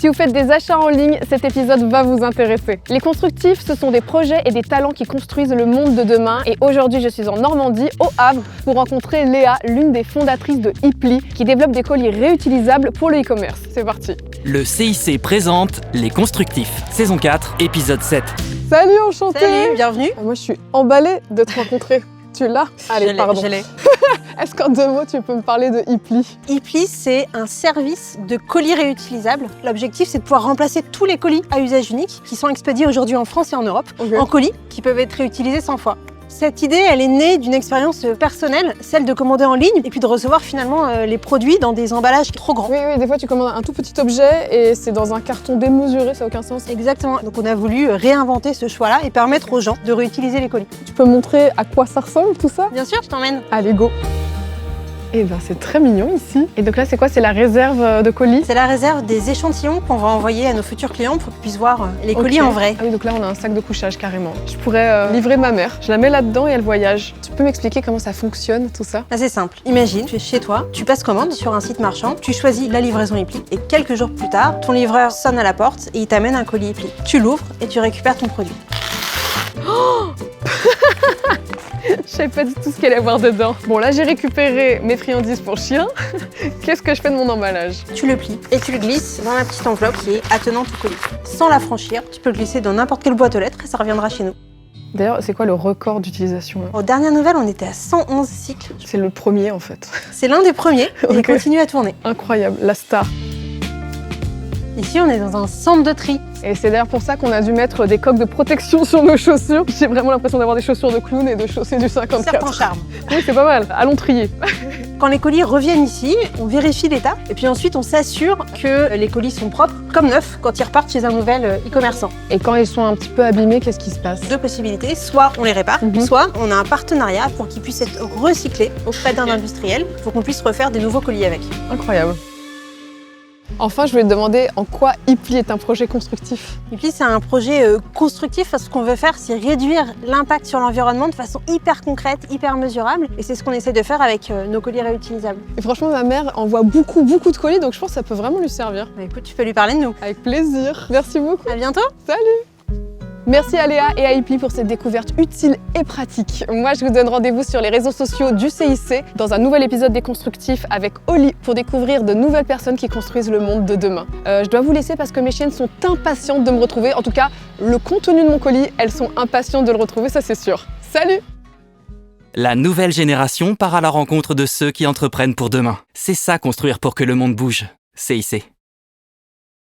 Si vous faites des achats en ligne, cet épisode va vous intéresser. Les constructifs, ce sont des projets et des talents qui construisent le monde de demain. Et aujourd'hui, je suis en Normandie, au Havre, pour rencontrer Léa, l'une des fondatrices de Hipli, qui développe des colis réutilisables pour le e-commerce. C'est parti. Le CIC présente Les Constructifs, saison 4, épisode 7. Salut, enchantée. Salut, bienvenue. Moi, je suis emballée de te rencontrer. Tu l'as? Allez, pardon. Je l'ai. Est-ce qu'en 2 mots, tu peux me parler de Hipli? Hipli, c'est un service de colis réutilisables. L'objectif, c'est de pouvoir remplacer tous les colis à usage unique qui sont expédiés aujourd'hui en France et en Europe, en colis qui peuvent être réutilisés 100 fois. Cette idée, elle est née d'une expérience personnelle, celle de commander en ligne et puis de recevoir finalement les produits dans des emballages trop grands. Oui, des fois tu commandes un tout petit objet et c'est dans un carton démesuré, ça n'a aucun sens. Exactement, donc on a voulu réinventer ce choix-là et permettre aux gens de réutiliser les colis. Tu peux montrer à quoi ça ressemble tout ça? Bien sûr, je t'emmène. Allez, go. Eh ben c'est très mignon ici. Et donc là c'est quoi? C'est la réserve de colis? C'est la réserve des échantillons qu'on va envoyer à nos futurs clients pour qu'ils puissent voir les colis en vrai. Ah oui, donc là on a un sac de couchage carrément. Je pourrais livrer ma mère, je la mets là-dedans et elle voyage. Tu peux m'expliquer comment ça fonctionne tout ça? C'est simple. Imagine, tu es chez toi, tu passes commande sur un site marchand, tu choisis la livraison Hipli et quelques jours plus tard, ton livreur sonne à la porte et il t'amène un colis Hipli. Tu l'ouvres et tu récupères ton produit. Oh je savais pas du tout ce qu'il allait y avoir dedans. Bon, là j'ai récupéré mes friandises pour chien. Qu'est-ce que je fais de mon emballage? Tu le plies et tu le glisses dans la petite enveloppe qui est attenante au colis. Sans la franchir, tu peux le glisser dans n'importe quelle boîte aux lettres et ça reviendra chez nous. D'ailleurs, c'est quoi le record d'utilisation? Aux dernières nouvelles, on était à 111 cycles. C'est le premier en fait. C'est l'un des premiers et il continue à tourner. Incroyable, la star. Ici, on est dans un centre de tri. Et c'est d'ailleurs pour ça qu'on a dû mettre des coques de protection sur nos chaussures. J'ai vraiment l'impression d'avoir des chaussures de clown et de chausser du 54. Serpent charme. Oui, c'est pas mal. Allons trier. Quand les colis reviennent ici, on vérifie l'état et puis ensuite on s'assure que les colis sont propres comme neufs quand ils repartent chez un nouvel e-commerçant. Et quand ils sont un petit peu abîmés, qu'est-ce qui se passe? 2 possibilités, soit on les répare, soit on a un partenariat pour qu'ils puissent être recyclés auprès d'un industriel pour qu'on puisse refaire des nouveaux colis avec. Incroyable. Enfin, je voulais te demander en quoi Hipli est un projet constructif. Hipli, c'est un projet constructif parce que ce qu'on veut faire, c'est réduire l'impact sur l'environnement de façon hyper concrète, hyper mesurable. Et c'est ce qu'on essaie de faire avec nos colis réutilisables. Et franchement, ma mère envoie beaucoup de colis, donc je pense que ça peut vraiment lui servir. Bah écoute, tu peux lui parler de nous. Avec plaisir. Merci beaucoup. À bientôt. Salut. Merci à Léa et à Hipli pour cette découverte utile et pratique. Moi, je vous donne rendez-vous sur les réseaux sociaux du CIC dans un nouvel épisode des Constructifs avec Oli pour découvrir de nouvelles personnes qui construisent le monde de demain. Je dois vous laisser parce que mes chiennes sont impatientes de me retrouver. En tout cas, le contenu de mon colis, elles sont impatientes de le retrouver, ça c'est sûr. Salut! La nouvelle génération part à la rencontre de ceux qui entreprennent pour demain. C'est ça construire pour que le monde bouge. CIC.